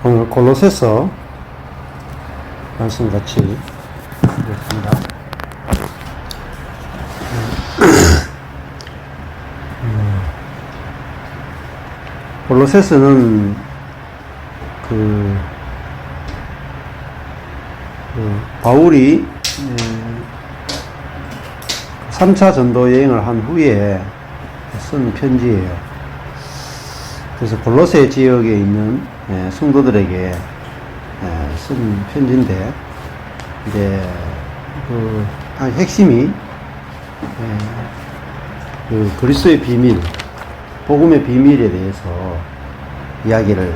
오늘 골로새서 말씀 같이 읽겠습니다. 골로새서는 바울이 3차 전도 여행을 한 후에 쓴 편지예요. 그래서 골로새 지역에 있는 성도들에게 쓴 편지인데, 이제 그 핵심이 그 그리스도의 비밀, 복음의 비밀에 대해서 이야기를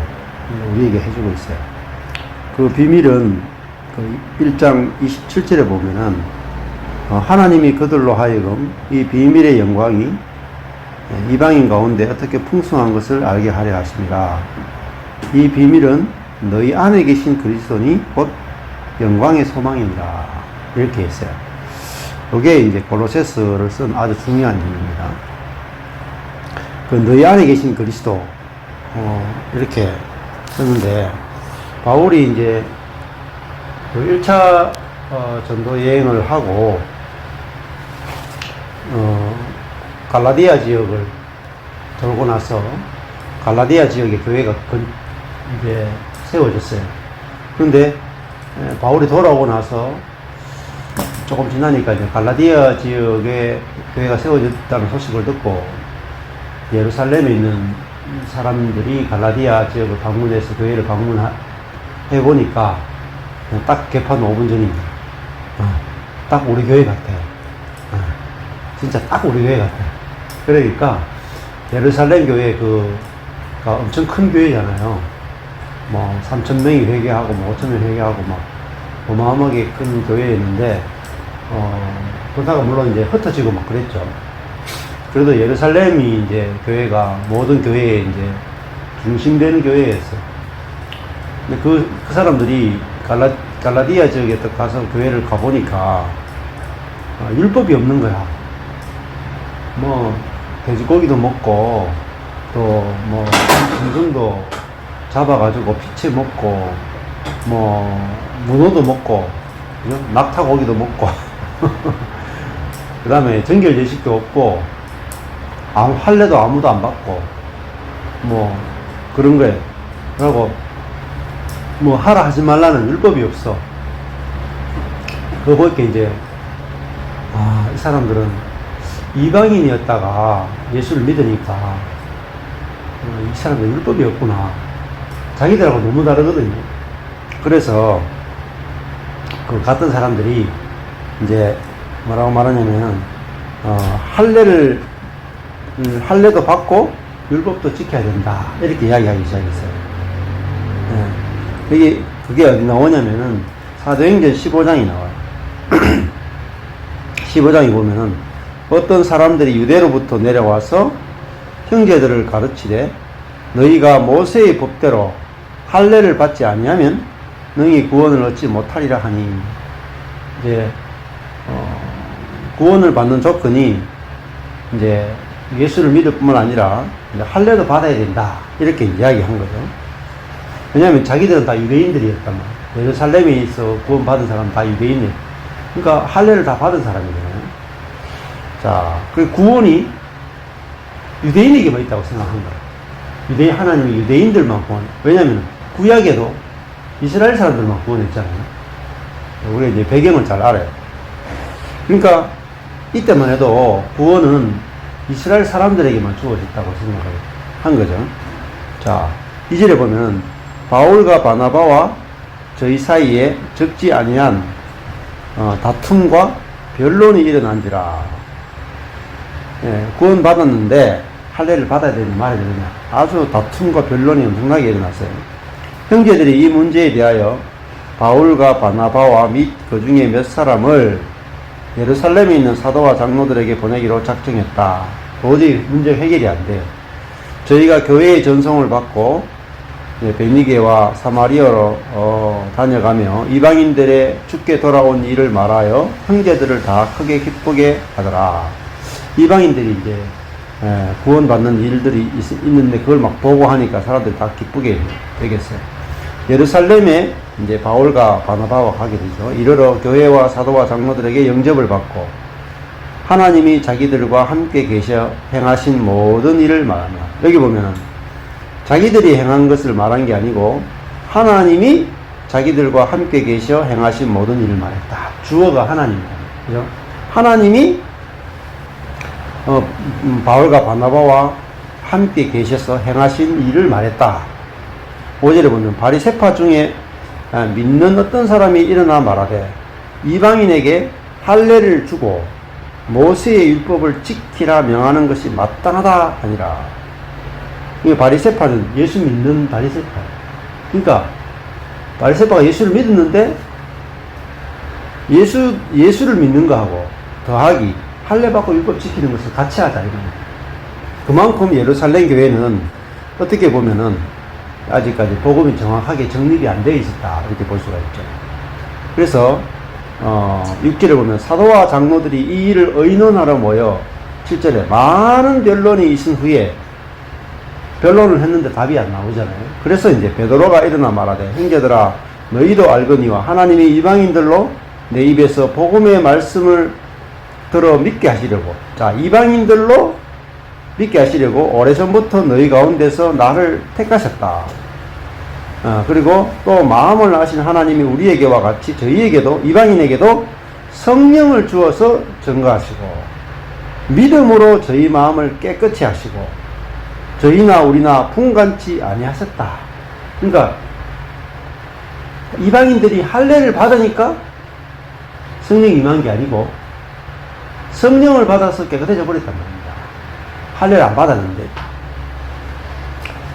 우리에게 해주고 있어요. 그 비밀은 그 1장 27절에 보면은 하나님이 그들로 하여금 이 비밀의 영광이 이방인 가운데 어떻게 풍성한 것을 알게 하려 하십니다. 이 비밀은 너희 안에 계신 그리스도니 곧 영광의 소망입니다. 이렇게 했어요. 이게 이제 골로새서를 쓴 아주 중요한 의미입니다. 그 너희 안에 계신 그리스도 이렇게 썼는데, 바울이 이제 그 1차 전도 여행을 하고 갈라디아 지역을 돌고 나서 갈라디아 지역에 교회가 이제 세워졌어요. 그런데 바울이 돌아오고 나서 조금 지나니까 이제 갈라디아 지역에 교회가 세워졌다는 소식을 듣고 예루살렘에 있는 사람들이 갈라디아 지역을 방문해서 교회를 방문해 보니까 딱 개판 5분 전입니다. 딱 우리 교회 같아요. 진짜 딱 우리 교회 같아요. 그러니까 예루살렘 교회 가 엄청 큰 교회잖아요. 뭐 3,000명이 회개하고 뭐 5,000명 회개하고 막 어마어마하게 큰 교회였는데, 그러다가 물론 이제 흩어지고 막 그랬죠. 그래도 예루살렘이 이제 교회가 모든 교회에 이제 중심되는 교회였어요. 근데 그 사람들이 갈라디아 지역에 딱 가서 교회를 가보니까 율법이 없는 거야. 뭐 돼지고기도 먹고 또 뭐 짐승도 잡아가지고 피채 먹고 뭐 문어도 먹고 낙타고기도 먹고 그 다음에 정결제식도 없고 할례도 아무도 안 받고 뭐 그런 거예요. 그러고 뭐 하라 하지 말라는 율법이 없어. 그거 보니까 이제 이 사람들은 이방인이었다가 예수를 믿으니까 이 사람들 율법이 없구나. 자기들하고 너무 다르거든요. 그래서 그 같은 사람들이 이제 뭐라고 말하냐면 할례도 받고 율법도 지켜야 된다, 이렇게 이야기하기 시작했어요. 그게 어디 나오냐면은 사도행전 15장이 나와요. 15장에 보면은 어떤 사람들이 유대로부터 내려와서 형제들을 가르치되 너희가 모세의 법대로 할례를 받지 아니하면 너희 구원을 얻지 못하리라 하니, 이제 구원을 받는 조건이 이제 예수를 믿을 뿐만 아니라 이제 할례도 받아야 된다, 이렇게 이야기한 거죠. 왜냐하면 자기들은 다 유대인들이었단 말이에요. 예루살렘에 있어 구원받은 사람은 다 유대인이에요. 그러니까 할례를 다 받은 사람이잖아요. 자, 그 구원이 유대인에게만 있다고 생각한 거예요. 하나님이 유대인들만 구원. 왜냐하면 구약에도 이스라엘 사람들만 구원했잖아요. 우리가 이제 배경을 잘 알아요. 그러니까 이때만 해도 구원은 이스라엘 사람들에게만 주어졌다고 생각을 한 거죠. 자, 2절에 보면 바울과 바나바와 저희 사이에 적지 아니한 다툼과 변론이 일어난지라. 구원 받았는데 할례를 받아야 되느냐 말아야 되느냐, 아주 다툼과 변론이 엄청나게 일어났어요. 형제들이 이 문제에 대하여 바울과 바나바와 및 그 중에 몇 사람을 예루살렘에 있는 사도와 장로들에게 보내기로 작정했다. 도저히 문제 해결이 안 돼요. 저희가 교회의 전송을 받고 베니게와 사마리아로 다녀가며 이방인들의 죽게 돌아온 일을 말하여 형제들을 다 크게 기쁘게 하더라. 이방인들이 이제 구원받는 일들이 있는데 그걸 막 보고 하니까 사람들이 다 기쁘게 되겠어요. 예루살렘에 이제 바울과 바나바와 가게 되죠. 이르러 교회와 사도와 장로들에게 영접을 받고 하나님이 자기들과 함께 계셔 행하신 모든 일을 말하며, 여기 보면은 자기들이 행한 것을 말한 게 아니고 하나님이 자기들과 함께 계셔 행하신 모든 일을 말했다. 주어가 하나님이다. 그죠? 하나님이 바울과 바나바와 함께 계셔서 행하신 일을 말했다. 5절에 보면 바리새파 중에 믿는 어떤 사람이 일어나 말하되 이방인에게 할례를 주고 모세의 율법을 지키라 명하는 것이 마땅하다 하니라. 이 바리새파는 예수 믿는 바리새파. 그러니까 바리새파가 예수를 믿었는데 예수를 믿는 거하고 더하기 할례 받고 율법 지키는 것을 같이 하자 이겁니다. 그만큼 예루살렘 교회는 어떻게 보면은 아직까지 복음이 정확하게 정립이 안 되어 있었다 이렇게 볼 수가 있죠. 그래서 6절에 보면 사도와 장로들이 이 일을 의논하러 모여 7절에 많은 변론이 있은 후에 변론을 했는데 답이 안 나오잖아요. 그래서 이제 베드로가 일어나 말하되 형제들아 너희도 알거니와 하나님이 이방인들로 내 입에서 복음의 말씀을 들어 믿게 하시려고, 자 이방인들로 믿게 하시려고 오래전부터 너희 가운데서 나를 택하셨다. 그리고 또 마음을 아신 하나님이 우리에게와 같이 저희에게도 이방인에게도 성령을 주어서 증거하시고 믿음으로 저희 마음을 깨끗이 하시고 저희나 우리나 분간치 아니하셨다. 그러니까 이방인들이 할례를 받으니까 성령이 임한 게 아니고 성령을 받아서 깨끗해져 버렸단 말입니다. 할례를 안 받았는데.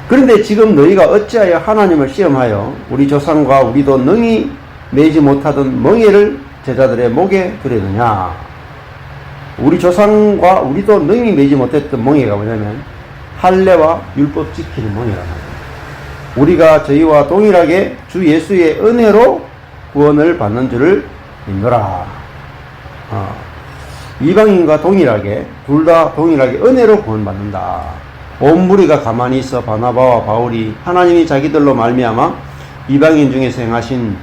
그런데 지금 너희가 어찌하여 하나님을 시험하여 우리 조상과 우리도 능히 매지 못하던 멍에를 제자들의 목에 두려느냐. 우리 조상과 우리도 능히 매지 못했던 멍에가 뭐냐면 할례와 율법 지키는 멍에란 말이에요. 우리가 저희와 동일하게 주 예수의 은혜로 구원을 받는 줄을 믿노라. 이방인과 동일하게 둘 다 동일하게 은혜로 구원받는다. 온 무리가 가만히 있어 바나바와 바울이 하나님이 자기들로 말미암아 이방인 중에서 행하신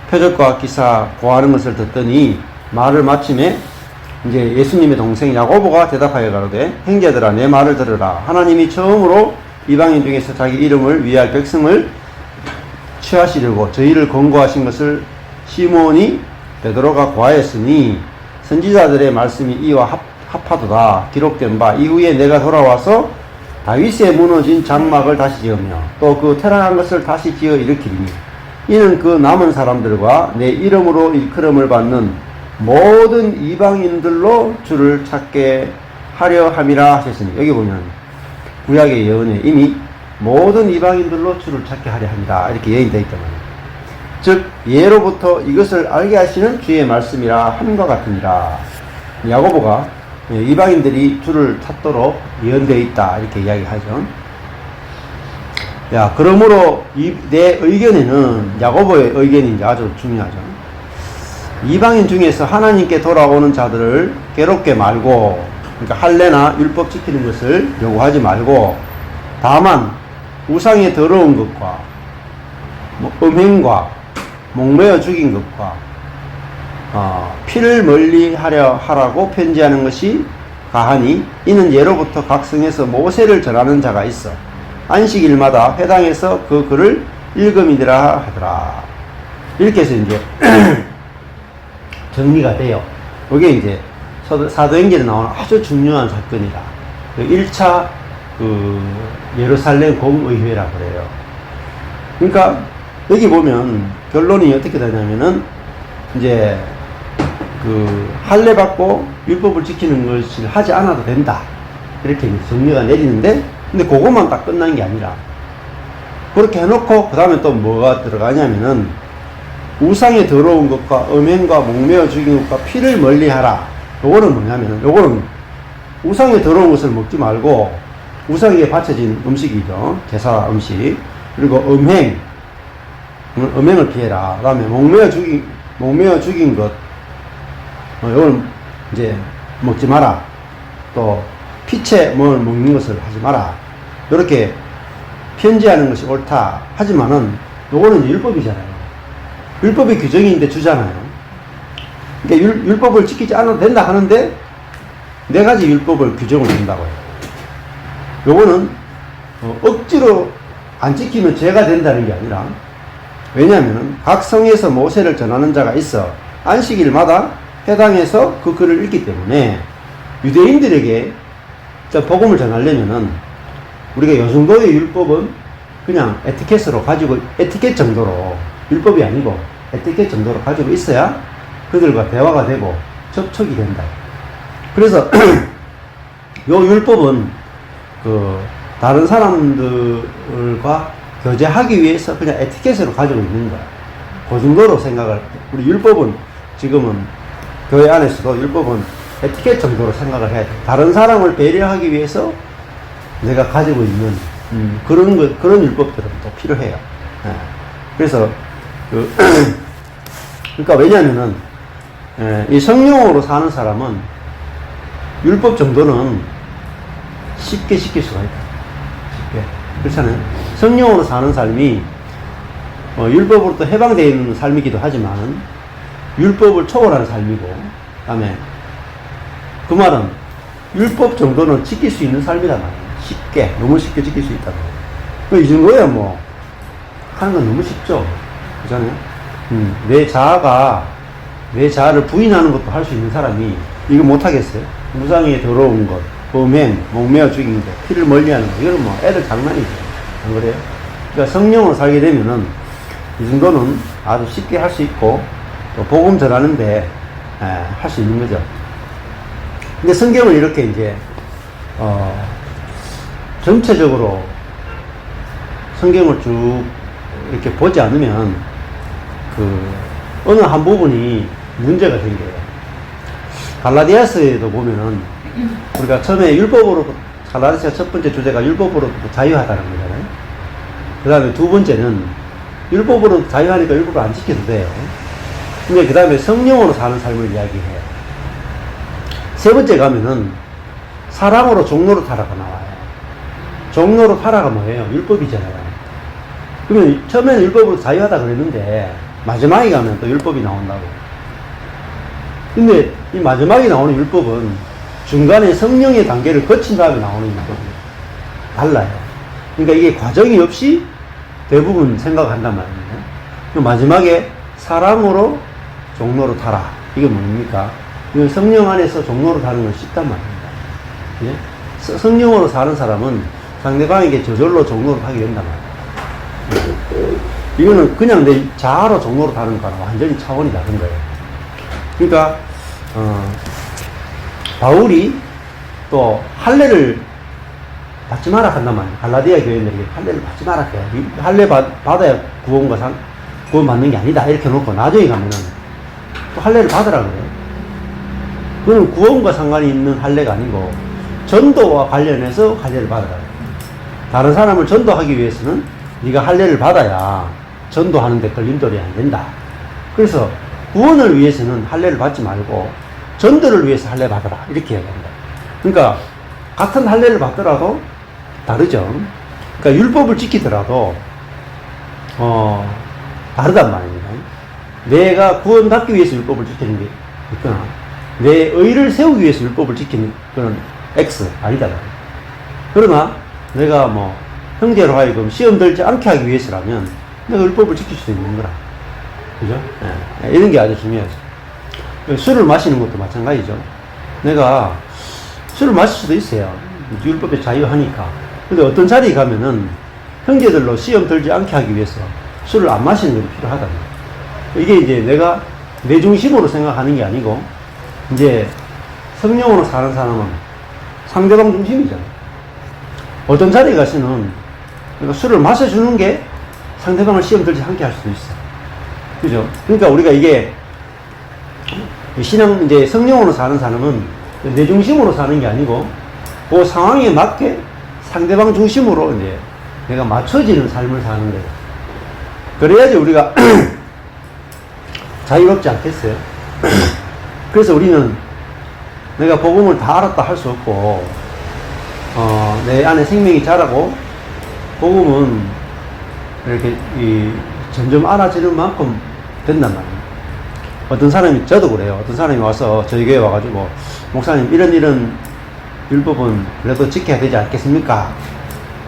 표적과 기사 고하는 것을 듣더니 말을 마침에 이제 예수님의 동생 야고보가 대답하여 가로되 형제들아 내 말을 들으라. 하나님이 처음으로 이방인 중에서 자기 이름을 위할 백성을 취하시려고 저희를 권고하신 것을 시몬이 베드로가 고하였으니 선지자들의 말씀이 이와 합하도다. 기록된 바 이후에 내가 돌아와서 다윗의 무너진 장막을 다시 지으며 또 그 퇴락한 것을 다시 지어 일으키리니 이는 그 남은 사람들과 내 이름으로 일컬음을 받는 모든 이방인들로 주를 찾게 하려 함이라 하셨으니, 여기 보면 구약의 예언에 이미 모든 이방인들로 주를 찾게 하려 합니다 이렇게 예언되어 있단 말이에요. 즉 예로부터 이것을 알게 하시는 주의 말씀이라 함과 같으니라. 야고보가 이방인들이 주를 찾도록 예언되어 있다 이렇게 이야기하죠. 야, 그러므로 내 의견에는 야고보의 의견이 이제 아주 중요하죠. 이방인 중에서 하나님께 돌아오는 자들을 괴롭게 말고, 그러니까 할례나 율법 지키는 것을 요구하지 말고 다만 우상의 더러운 것과 음행과 목매어 죽인 것과 피를 멀리 하라고 편지하는 것이 가하니 이는 예로부터 각 성에서 모세를 전하는 자가 있어 안식일마다 회당에서 그 글을 읽음이니라 하더라. 이렇게 해서 이제 정리가 돼요. 이게 이제 사도행전에 나오는 아주 중요한 사건이다. 1차 예루살렘 공의회라 그래요. 그러니까 여기 보면 결론이 어떻게 되냐면은 이제 할례 받고 율법을 지키는 것을 하지 않아도 된다 이렇게 정리가 내리는데, 근데 그것만 딱 끝난 게 아니라 그렇게 해놓고 그 다음에 또 뭐가 들어가냐면은 우상의 더러운 것과 음행과 목매어 죽인 것과 피를 멀리하라. 요거는 뭐냐면은 요거는 우상의 더러운 것을 먹지 말고 우상에게 바쳐진 음식이죠. 제사 음식. 그리고 음행을 피해라. 그 다음에 목매어 죽인 것, 이걸 이제 먹지 마라. 또 피채 뭘 먹는 것을 하지 마라. 이렇게 편지하는 것이 옳다. 하지만은 요거는 이제 율법이잖아요. 율법의 규정인데 주잖아요. 그러니까 율법을 지키지 않아도 된다 하는데 네 가지 율법을 규정을 준다고요. 요거는 억지로 안 지키면 죄가 된다는 게 아니라, 왜냐하면 각 성에서 모세를 전하는 자가 있어 안식일마다 해당해서 그 글을 읽기 때문에 유대인들에게 복음을 전하려면은 우리가 요 정도의 율법은 그냥 에티켓으로 가지고, 에티켓 정도로, 율법이 아니고 에티켓 정도로 가지고 있어야 그들과 대화가 되고 접촉이 된다. 그래서 요 율법은 다른 사람들과 교제하기 위해서 그냥 에티켓으로 가지고 있는 거야. 그 정도로 생각을, 우리 율법은 지금은 교회 안에서도 율법은 에티켓 정도로 생각을 해야 돼. 다른 사람을 배려하기 위해서 내가 가지고 있는 그런 율법들은 또 필요해요. 예. 그래서 그러니까 왜냐하면은 이 성령으로 사는 사람은 율법 정도는 쉽게 지킬 수가 있다. 쉽게. 그렇잖아요. 성령으로 사는 삶이 율법으로부터 해방되어 있는 삶이기도 하지만 율법을 초월하는 삶이고, 그다음에 그 말은 율법 정도는 지킬 수 있는 삶이란 말이에요. 쉽게, 너무 쉽게 지킬 수 있다는 거예요. 이 정도야 뭐 하는 건 너무 쉽죠. 그렇잖아요. 내 자아를 부인하는 것도 할 수 있는 사람이 이거 못하겠어요? 무상의 더러운 것, 범행, 목매어 죽인 것, 피를 멀리하는 것, 이건 뭐 애들 장난이죠. 안 그래요? 그러니까 성령으로 살게 되면은 이 정도는 아주 쉽게 할 수 있고, 또 복음 전하는데 할 수 있는 거죠. 근데 성경을 이렇게 이제 전체적으로 성경을 쭉 이렇게 보지 않으면 어느 한 부분이 문제가 생겨요. 갈라디아서에도 보면은 우리가 처음에 율법으로, 갈라디아서 첫 번째 주제가 율법으로 자유하다는 거잖아요. 그 다음에 두 번째는 율법으로 자유하니까 율법을 안 지켜도 돼요. 근데 그 다음에 성령으로 사는 삶을 이야기해요. 세 번째 가면은 사랑으로 종노릇하라가 나와요. 종노릇하라가 뭐예요? 율법이잖아요. 그러면 처음에는 율법으로 자유하다 그랬는데 마지막에 가면 또 율법이 나온다고. 근데 이 마지막에 나오는 율법은 중간에 성령의 단계를 거친 다음에 나오는 율법이에요. 달라요. 그러니까 이게 과정이 없이 대부분 생각한단 말입니다. 마지막에 사랑으로 종노릇하라. 이게 뭡니까? 이건 성령 안에서 종노릇하는 건 쉽단 말입니다. 예? 성령으로 사는 사람은 상대방에게 저절로 종노릇하게 된단 말이에요. 이거는 그냥 내 자아로 종노릇하는 거랑 완전히 차원이 다른 거예요. 그러니까 바울이 또 할례를 받지 마라 한단 말이에요. 갈라디아 교인들에게 할례를 받지 마라 해요. 할례 받아야 구원 받는 게 아니다 이렇게 놓고 나중에 가면은 또 할례를 받으라 그래요. 그건 구원과 상관이 있는 할례가 아니고 전도와 관련해서 할례를 받으라 그래요. 다른 사람을 전도하기 위해서는 네가 할례를 받아야 전도하는데 걸림돌이 안 된다. 그래서 구원을 위해서는 할례를 받지 말고 전도를 위해서 할례 받아라 이렇게 이야기합니다. 그러니까 같은 할례를 받더라도 다르죠. 그러니까 율법을 지키더라도 다르단 말입니다. 내가 구원받기 위해서 율법을 지키는 게 있거나 내 의를 세우기 위해서 율법을 지키는 그런 X 아니다. 그러나 내가 뭐 형제로 하여금 시험 들지 않게 하기 위해서라면 내가 율법을 지킬 수도 있는 거라. 그죠? 예. 이런 게 아주 중요하죠. 술을 마시는 것도 마찬가지죠. 내가 술을 마실 수도 있어요. 율법에 자유하니까. 근데 어떤 자리에 가면은 형제들로 시험 들지 않게 하기 위해서 술을 안 마시는 것이 필요하다. 이게 이제 내가 내 중심으로 생각하는 게 아니고 이제 성령으로 사는 사람은 상대방 중심이잖아요. 어떤 자리에 가서는 술을 마셔주는 게 상대방을 시험 들지 않게 할 수도 있어. 그죠? 그러니까 우리가 이게 신앙, 이제 성령으로 사는 사람은 내 중심으로 사는 게 아니고 그 상황에 맞게 상대방 중심으로 이제 내가 맞춰지는 삶을 사는 거예요. 그래야지 우리가 자유롭지 않겠어요? 그래서 우리는 내가 복음을 다 알았다 할 수 없고, 내 안에 생명이 자라고, 복음은 이렇게 점점 알아지는 만큼 된단 말이에요. 어떤 사람이, 저도 그래요. 어떤 사람이 와서 저희 교회 와가지고, 목사님, 이런 율법은 그래도 지켜야 되지 않겠습니까?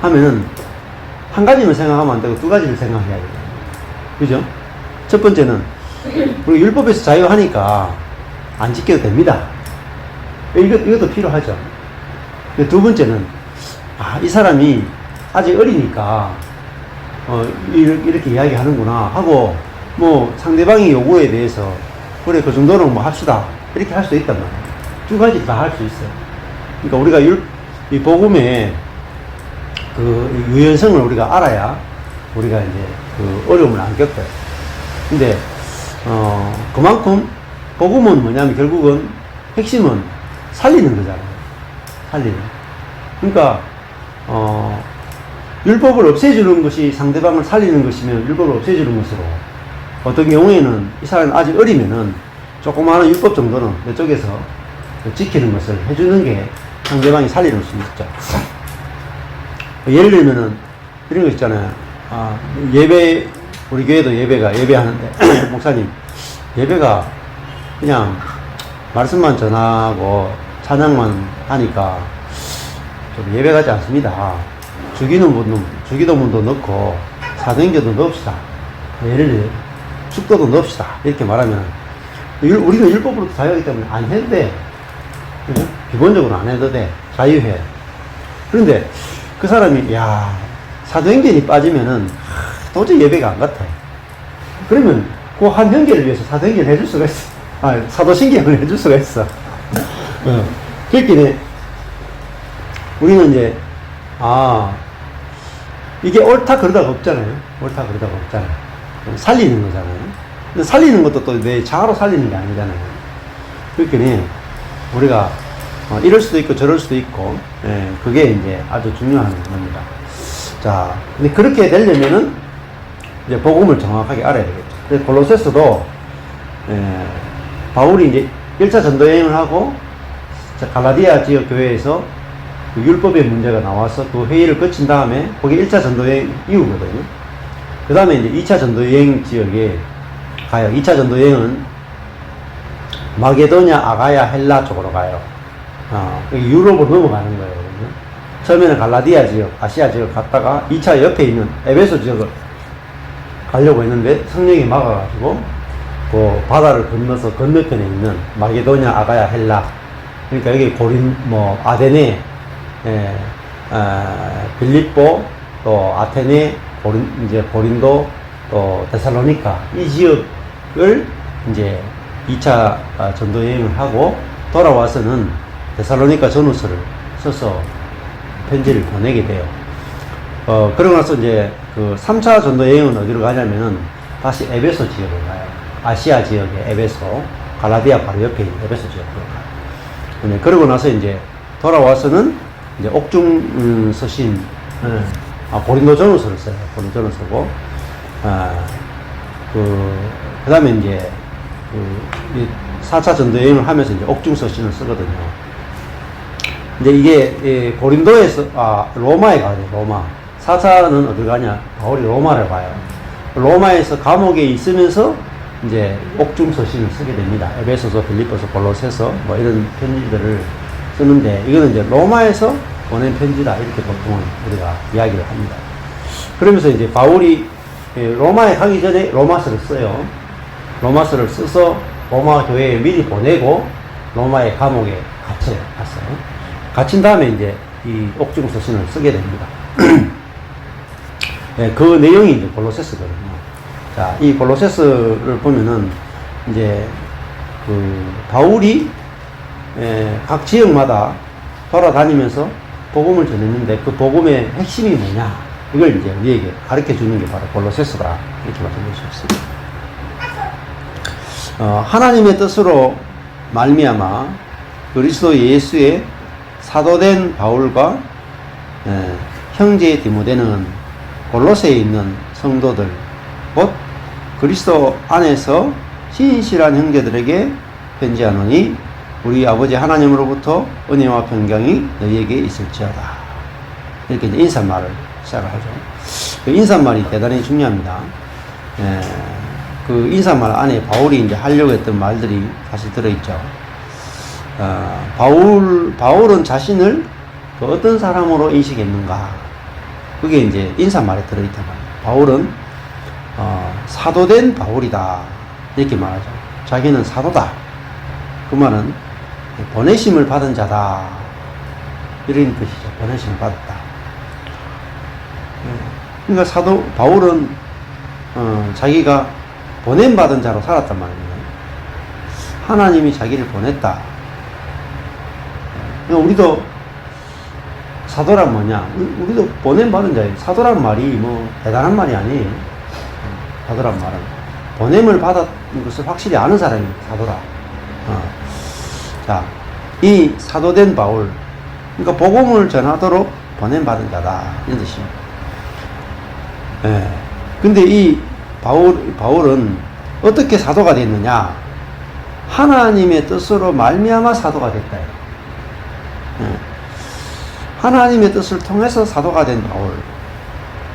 하면은, 한 가지만 생각하면 안 되고 두 가지를 생각해야 돼요. 그죠? 첫 번째는, 우리 율법에서 자유하니까 안 지켜도 됩니다. 이것도 필요하죠. 두 번째는, 이 사람이 아직 어리니까, 이렇게 이야기하는구나 하고, 뭐, 상대방의 요구에 대해서, 그래, 그 정도는 뭐 합시다. 이렇게 할 수도 있단 말이에요. 두 가지 다 할 수 있어요. 그러니까 우리가 이 복음의 그 유연성을 우리가 알아야, 우리가 이제 그 어려움을 안 겪어요. 근데, 그만큼, 복음은 뭐냐면 결국은 핵심은 살리는 거잖아요. 살리는. 그러니까, 율법을 없애주는 것이 상대방을 살리는 것이면 율법을 없애주는 것으로, 어떤 경우에는 이 사람이 아직 어리면은 조그마한 율법 정도는 내 쪽에서 지키는 것을 해주는 게 상대방이 살리는 수 있죠. 예를 들면은 이런 거 있잖아요. 예배, 우리 교회도 예배하는데, 목사님, 예배가 그냥 말씀만 전하고 찬양만 하니까 좀 예배 같지 않습니다. 주기도문도 넣고 사도행전도 넣읍시다. 예를 들어 축도도 넣읍시다. 이렇게 말하면 우리는 율법으로 자유하기 때문에 안 해도 돼. 그죠? 기본적으로 안 해도 돼. 자유해. 그런데 그 사람이 사도행전이 빠지면은 도저히 예배가 안 같아. 그러면 그 한 형제를 위해서 사도행전을 해줄 수가 있어. 사도신경을 해줄 수가 있어. 그렇게 우리는 이제 이게 옳다 그러다가 없잖아요. 살리는 거잖아요. 근데 살리는 것도 또 내 자아로 살리는 게 아니잖아요. 그렇게 우리가 이럴 수도 있고 저럴 수도 있고, 그게 이제 아주 중요한 겁니다. 자, 근데 그렇게 되려면은 이제 복음을 정확하게 알아야 되겠죠. 그래서 골로새서도 바울이 이제 1차 전도 여행을 하고 갈라디아 지역 교회에서 그 율법의 문제가 나와서 그 회의를 거친 다음에 거기 1차 전도 여행 이후거든요. 그 다음에 이제 2차 전도 여행 지역에 가요. 2차 전도 여행은 마게도냐, 아가야, 헬라 쪽으로 가요. 유럽으로 넘어가는 거예요. 처음에는 갈라디아 지역, 아시아 지역 갔다가 2차 옆에 있는 에베소 지역을 가려고 했는데 성령이 막아가지고 그 바다를 건너서 건너편에 있는 마게도냐, 아가야, 헬라. 그러니까 여기 아데네, 빌립보, 또 아테네, 고린도, 또 데살로니카, 이 지역을 이제 2차 전도 여행을 하고 돌아와서는 데살로니카 전후서를 써서 편지를 보내게 돼요. 그러고 나서 이제 그 3차 전도 여행은 어디로 가냐면은 다시 에베소 지역으로 가요. 아시아 지역의 에베소, 갈라디아 바로 옆에 있는 에베소 지역으로 가요. 그러고 나서 이제 돌아와서는 이제 옥중 서신, 고린도 전후서를 써요. 고린도 전후서를 쓰고, 그 다음에 이제, 4차 전도 여행을 하면서 이제 옥중 서신을 쓰거든요. 근데 이게, 고린도에서, 로마에 가야 돼요, 로마. 4차는 어디 가냐? 바울이 로마를 가요. 로마에서 감옥에 있으면서 이제 옥중 서신을 쓰게 됩니다. 에베소서, 빌립보서, 골로새서, 뭐 이런 편지들을 쓰는데, 이거는 이제 로마에서 보낸 편지다. 이렇게 보통 우리가 이야기를 합니다. 그러면서 이제 바울이 로마에 가기 전에 로마서를 써요. 로마서를 써서 로마 교회에 미리 보내고 로마의 감옥에 갔어요. 갇힌 다음에 이제 이 옥중 서신을 쓰게 됩니다. 그 내용이 이제 골로새서거든요. 자, 이 골로새서를 보면은 이제 그 바울이 각 지역마다 돌아다니면서 복음을 전했는데 그 복음의 핵심이 뭐냐? 이걸 이제 우리에게 가르쳐 주는 게 바로 골로새서다. 이렇게 말씀드릴 수 있습니다. 하나님의 뜻으로 말미암아 그리스도 예수의 사도된 바울과 형제 디모데는 골로새에 있는 성도들 곧 그리스도 안에서 신실한 형제들에게 편지하노니 우리 아버지 하나님으로부터 은혜와 평강이 너희에게 있을지어다. 이렇게 이제 인사말을 시작을 하죠. 그 인사말이 대단히 중요합니다. 예, 그 인사말 안에 바울이 이제 하려고 했던 말들이 사실 들어있죠. 바울은 자신을 그 어떤 사람으로 인식했는가. 그게 이제 인사말에 들어있단 말이에요. 바울은, 사도된 바울이다. 이렇게 말하죠. 자기는 사도다. 그 말은 보내심을 받은 자다. 이런 뜻이죠. 보내심을 받았다. 그러니까 바울은, 자기가 보냄받은 자로 살았단 말입니다. 하나님이 자기를 보냈다. 우리도 사도란 뭐냐? 우리도 보냄받은 자예요. 사도란 말이 뭐 대단한 말이 아니에요. 사도란 말은 보냄을 받았는 것을 확실히 아는 사람이 사도라. 자, 이 사도된 바울, 그러니까 복음을 전하도록 보냄받은 자다. 이런 뜻입니다. 예. 근데 이 바울은 어떻게 사도가 됐느냐? 하나님의 뜻으로 말미암아 사도가 됐다. 예. 하나님의 뜻을 통해서 사도가 된 바울.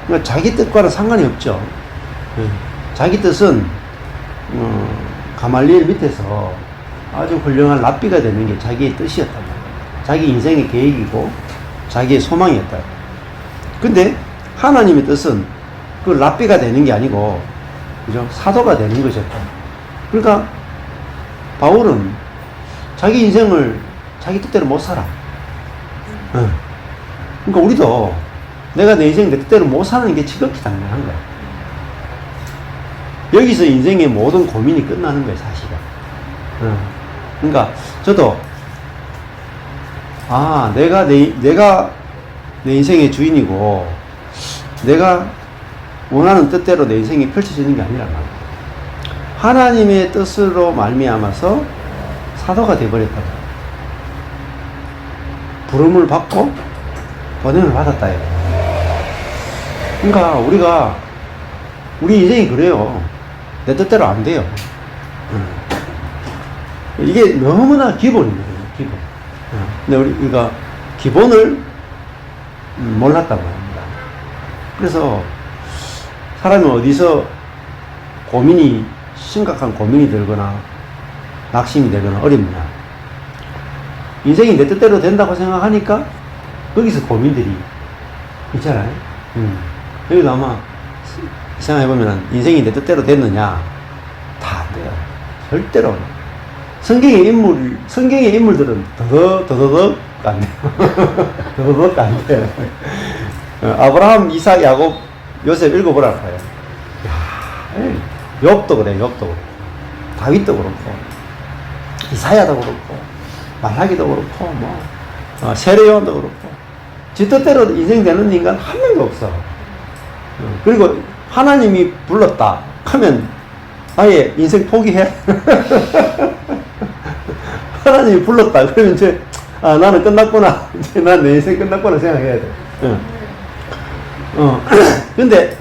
그러니까 자기 뜻과는 상관이 없죠. 예. 자기 뜻은 가말리엘 밑에서 아주 훌륭한 랍비가 되는 게 자기의 뜻이었단 말이에요. 자기 인생의 계획이고 자기의 소망이었다. 근데 하나님의 뜻은 그 랍비가 되는 게 아니고, 그죠? 사도가 되는 것이었다. 그러니까 바울은 자기 인생을 자기 뜻대로 못 살아. 그러니까 우리도 내가 내 인생 내 뜻대로 못 사는 게 지극히 당연한 거야. 여기서 인생의 모든 고민이 끝나는 거예요, 사실은. 그러니까 저도 내가 내 인생의 주인이고 내가 원하는 뜻대로 내 인생이 펼쳐지는 게 아니란 말이야. 하나님의 뜻으로 말미암아서 사도가 되어버렸다. 부름을 받고 보냄을 받았다. 그러니까 우리 인생이 그래요. 내 뜻대로 안 돼요. 이게 너무나 기본이거든요, 기본. 근데 우리가 기본을 몰랐단 말입니다. 그래서 사람이 어디서 심각한 고민이 들거나 낙심이 되거나 어렵냐. 인생이 내 뜻대로 된다고 생각하니까 거기서 고민들이 있잖아요. 여기도 아마 생각해보면 인생이 내 뜻대로 됐느냐? 다 안 돼요. 절대로. 성경의 인물들은 더더덕 안 돼요. 더더덕 안 돼요. 아브라함, 이삭, 야곱, 요셉 읽어보라고 해요. 욥도 그래, 욥도 그렇고, 다윗도 그렇고, 이사야도 그렇고, 말라기도 그렇고, 세례요한도 그렇고, 지 뜻대로 인생 되는 인간 한 명도 없어. 그리고 하나님이 불렀다 하면 아예 인생 포기해. 하나님이 불렀다 그러면 이제 나는 끝났구나. 이제 난 내 인생 끝났구나 생각해야 돼. 근데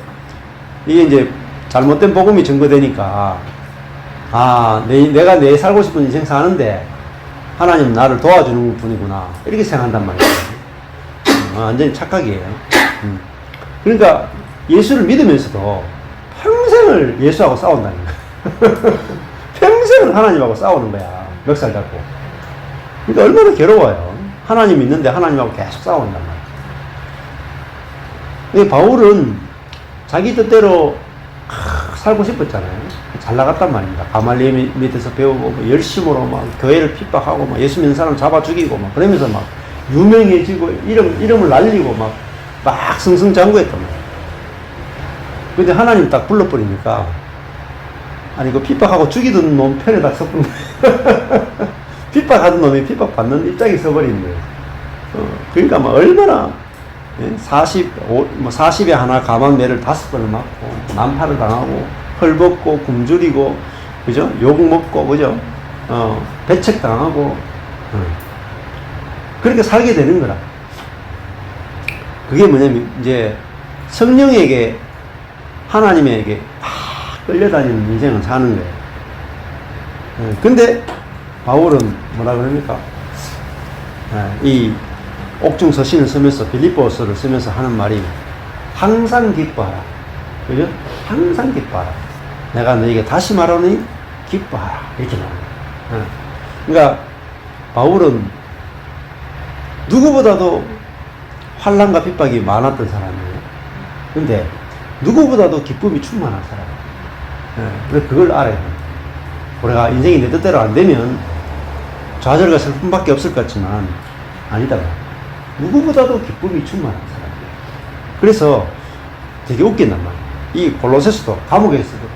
이게 이제 잘못된 복음이 증거되니까 내가 내 살고 싶은 인생 사는데 하나님 나를 도와주는 분이구나 이렇게 생각한단 말이에요. 완전히 착각이에요. 그러니까 예수를 믿으면서도 평생을 예수하고 싸운다는 거야. 평생을 하나님하고 싸우는 거야. 멱살 잡고. 그러니까 얼마나 괴로워요. 하나님 믿는데 하나님하고 계속 싸운단 말이야. 바울은 자기 뜻대로 살고 싶었잖아요. 잘 나갔단 말입니다. 가말리엘 밑에서 배우고 열심으로 막 교회를 핍박하고 막 예수 믿는 사람 잡아 죽이고 막 그러면서 막 유명해지고 이름을 날리고 막 승승장구했단 말이에요. 근데 하나님 딱 불러버리니까 그 핍박하고 죽이던 놈 편에 딱 섰던 거예요. 핍박하던 놈이 핍박받는 입장에 서버리는 거예요. 그러니까 막 얼마나 40에 하나 가만매를 5번을 맞고 난파를 당하고 헐벗고 굶주리고 그죠? 욕 먹고 그죠? 배척 당하고 그렇게 살게 되는 거라. 그게 뭐냐면 이제 성령에게 하나님에게 끌려다니는 인생을 사는 거예요. 근데 바울은 뭐라 그럽니까? 이 옥중 서신을 쓰면서 빌립보서를 쓰면서 하는 말이 항상 기뻐하라. 그죠? 항상 기뻐하라. 내가 너에게 다시 말하니 기뻐하라. 이렇게 말합니다. 그러니까 바울은 누구보다도 환난과 핍박이 많았던 사람이에요. 근데 누구보다도 기쁨이 충만한 사람이에요. 그래서 그걸 알아야 됩니다. 우리가 인생이 내 뜻대로 안 되면 좌절과 슬픔밖에 없을 것 같지만 아니다. 누구보다도 기쁨이 충만한 사람이에요. 그래서 되게 웃긴단 말이에요. 이 골로새서도 감옥에 있어도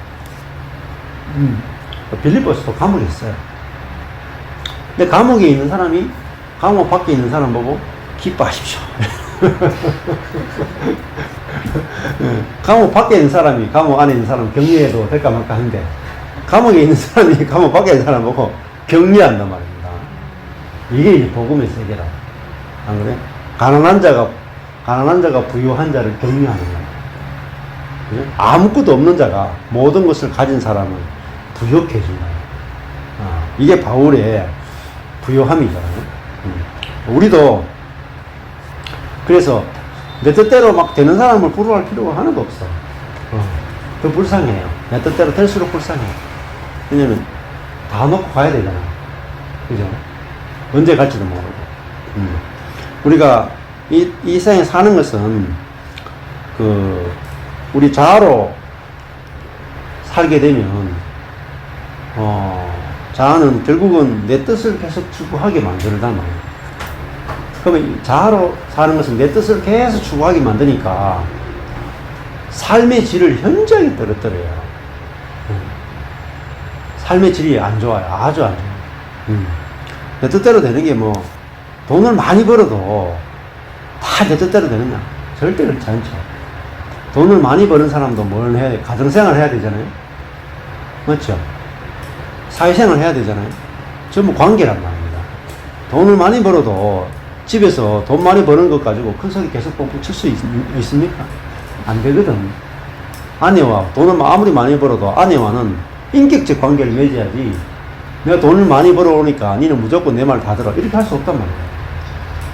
빌립보에서도 감옥에 있어요. 근데 감옥에 있는 사람이 감옥 밖에 있는 사람 보고 기뻐하십시오. 감옥 밖에 있는 사람이 감옥 안에 있는 사람 격려해도 될까 말까 하는데 감옥에 있는 사람이 감옥 밖에 있는 사람 보고 격려한단 말입니다. 이게 이제 복음의 세계라. 안 그래? 가난한 자가 부유한 자를 격려하는 거예요. 아무것도 없는 자가 모든 것을 가진 사람을 부욕해 준다. 이게 바울의 부요함이잖아요. 우리도 그래서 내 뜻대로 막 되는 사람을 부러워할 필요가 하나도 없어. 더 불쌍해요. 내 뜻대로 될수록 불쌍해요. 왜냐면 다 놓고 가야 되잖아. 그죠? 언제 갈지도 모르고. 우리가 이 세상에 사는 것은 우리 자아로 살게 되면 자아는 결국은 내 뜻을 계속 추구하게 만들단 말이에요. 그러면 자아로 사는 것은 내 뜻을 계속 추구하게 만드니까 삶의 질을 현저하게 떨어뜨려요. 삶의 질이 안 좋아요. 아주 안 좋아요. 내 뜻대로 되는 게 뭐 돈을 많이 벌어도 다 내 뜻대로 되느냐? 절대 그렇지 않죠. 돈을 많이 버는 사람도 뭘 해야 돼? 가정생활 해야 되잖아요. 맞죠? 사회생활 해야 되잖아요. 전부 관계란 말입니다. 돈을 많이 벌어도 집에서 돈 많이 버는 것 가지고 큰 소리 계속 뻥뻥 칠 수 있습니까? 안 되거든. 아내와 돈을 아무리 많이 벌어도 아내와는 인격적 관계를 맺어야지 내가 돈을 많이 벌어오니까 니는 무조건 내 말 다 들어. 이렇게 할 수 없단 말이야.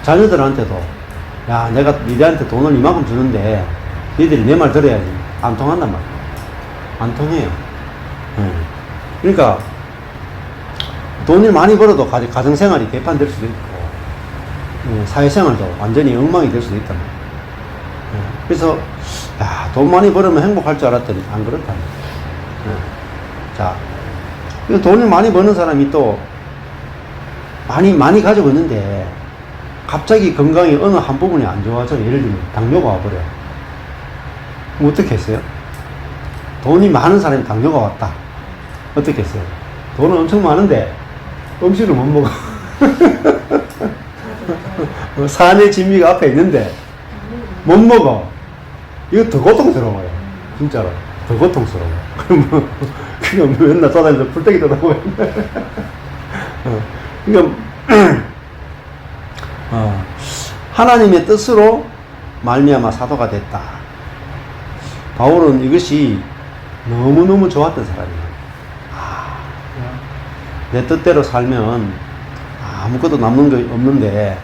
자녀들한테도 야 내가 니들한테 돈을 이만큼 주는데 니들이 내 말 들어야지. 안 통한단 말이야. 안 통해요. 그러니까 돈을 많이 벌어도 가정생활이 개판될 수도 있고 사회생활도 완전히 엉망이 될 수도 있단 말이야. 그래서 야, 돈 많이 벌으면 행복할 줄 알았더니 안 그렇다. 자, 돈을 많이 버는 사람이 또 많이 가지고 있는데 갑자기 건강이 어느 한 부분이 안 좋아져. 예를 들면 당뇨가 와버려. 그럼 어떻게 했어요? 돈이 많은 사람이 당뇨가 왔다. 어떻게 했어요? 돈은 엄청 많은데 음식을 못 먹어. 산의 진미가 앞에 있는데 못 먹어. 이거 더 고통스러워요. 진짜로. 더 고통스러워요. 그럼 맨날 돌아다니면서 풀떼기 돌아보고 그러니까 하나님의 뜻으로 말미암아 사도가 됐다. 바울은 이것이 너무너무 좋았던 사람이에요. 내 뜻대로 살면 아무것도 남는 게 없는데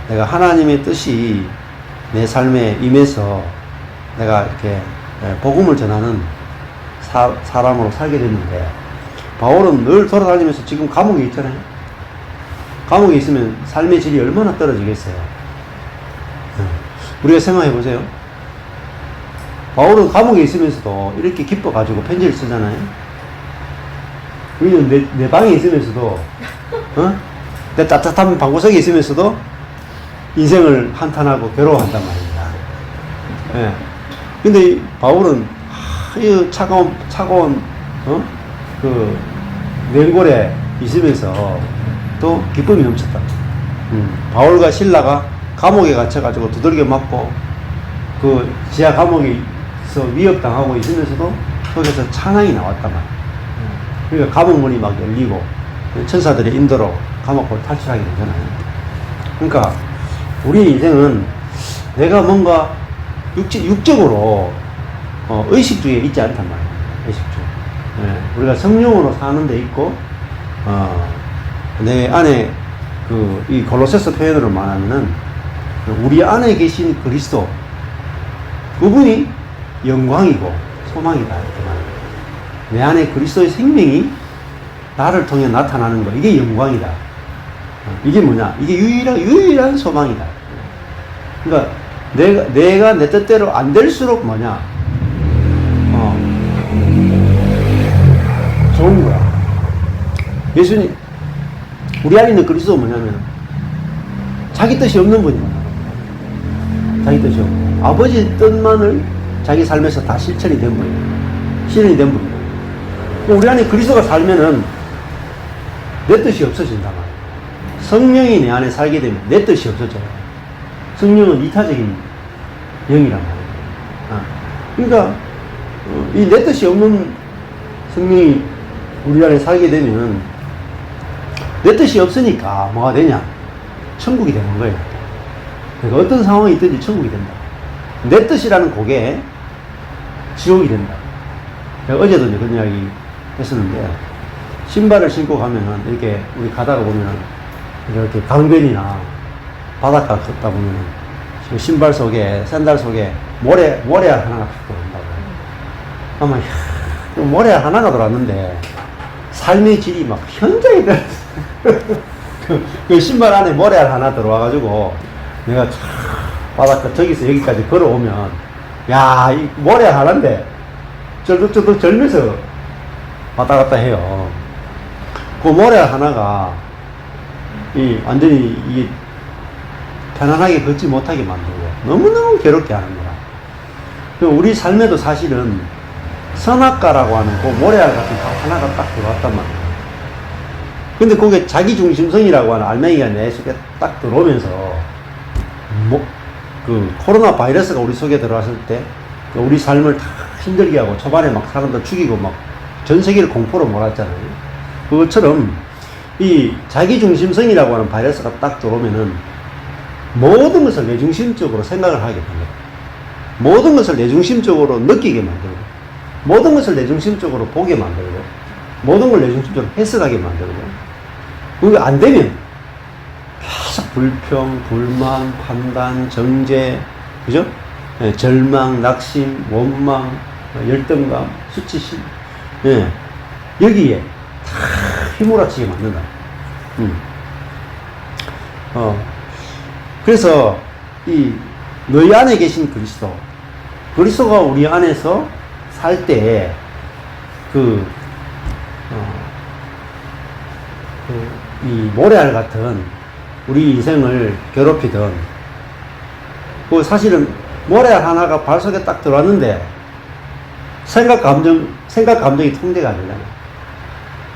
내가 하나님의 뜻이 내 삶에 임해서 내가 이렇게 복음을 전하는 사람으로 살게 됐는데 바울은 늘 돌아다니면서 지금 감옥에 있잖아요. 감옥에 있으면 삶의 질이 얼마나 떨어지겠어요. 우리가 생각해 보세요. 바울은 감옥에 있으면서도 이렇게 기뻐가지고 편지를 쓰잖아요. 우리는 내 방에 있으면서도 내 따뜻한 방구석에 있으면서도 인생을 한탄하고 괴로워한단 말입니다. 예. 근데 바울은 이 차가운 그 냉골에 있으면서 또 기쁨이 넘쳤다. 바울과 실라가 감옥에 갇혀가지고 두들겨 맞고 그 지하 감옥에서 위협당하고 있으면서도 거기서 찬양이 나왔단 말이야. 그러니까 감옥문이 막 열리고 천사들의 인도로 감옥을 탈출하게 되잖아요. 그러니까 우리 인생은 내가 뭔가 육적으로 의식주의에 있지 않단 말이에요. 의식주의. 네. 우리가 성령으로 사는 데 있고 내 안에 이 골로새서 표현으로 말하면은 우리 안에 계신 그리스도 그분이 영광이고 소망이다. 이렇게 말합니다. 내 안에 그리스도의 생명이 나를 통해 나타나는 거. 이게 영광이다. 이게 뭐냐? 이게 유일한 소망이다. 그러니까 내가 내 뜻대로 안 될수록 뭐냐? 좋은 거야. 예수님, 우리 안에 있는 그리스도가 뭐냐면 자기 뜻이 없는 분이야. 자기 뜻이 없고 아버지 뜻만을 자기 삶에서 다 실천이 된 분이야. 실현이 된 분이야. 우리 안에 그리스도가 살면은 내 뜻이 없어진단 말이야. 성령이 내 안에 살게 되면 내 뜻이 없어져요. 성령은 이타적인 영이란 말이야. 그러니까 이 내 뜻이 없는 성령이 우리 안에 살게 되면 내 뜻이 없으니까 뭐가 되냐? 천국이 되는 거예요. 그러니까 어떤 상황이 있든지 천국이 된다. 내 뜻이라는 곡에 지옥이 된다. 제가 어제도 이제 그런 이야기 했었는데, 신발을 신고 가면은, 이렇게 우리 가다가 보면은, 이렇게 강변이나 바닷가 걷다 보면은, 신발 속에, 샌들 속에 모래알 하나가 탁 들어온다고. 아마, 모래알 하나가 들어왔는데, 삶의 질이 막 현저히 그 신발 안에 모래알 하나 들어와가지고, 내가 바닷가 저기서 여기까지 걸어오면, 야, 이 모래알 하나인데, 쩔뚝쩔뚝 절면서 왔다 갔다 해요. 그 모래알 하나가, 완전히, 이게, 편안하게 걷지 못하게 만들고, 너무너무 괴롭게 하는 거야. 우리 삶에도 사실은, 선악과라고 하는 그 모래알 같은 거 하나가 딱 들어왔단 말이야. 근데 그게 자기중심성이라고 하는 알맹이가 내 속에 딱 들어오면서, 그 코로나 바이러스가 우리 속에 들어왔을 때, 우리 삶을 다 힘들게 하고, 초반에 막 사람들 죽이고, 막 전 세계를 공포로 몰았잖아요. 그것처럼, 이 자기중심성이라고 하는 바이러스가 딱 들어오면은, 모든 것을 내중심적으로 생각을 하게 됩니다. 모든 것을 내중심적으로 느끼게 만들고, 모든 것을 내중심적으로 보게 만들고, 모든 걸 내중심적으로 해석하게 만들고, 그게 안 되면 계속 불평, 불만, 판단, 정죄, 그죠? 예, 절망, 낙심, 원망, 열등감, 수치심, 예, 여기에 다 휘몰아치게 만든다. 그래서 너희 안에 계신 그리스도가 우리 안에서 살 때, 이 모래알 같은 우리 인생을 괴롭히던, 사실은 모래알 하나가 발 속에 딱 들어왔는데, 생각, 감정이 통제가 안 되잖아요.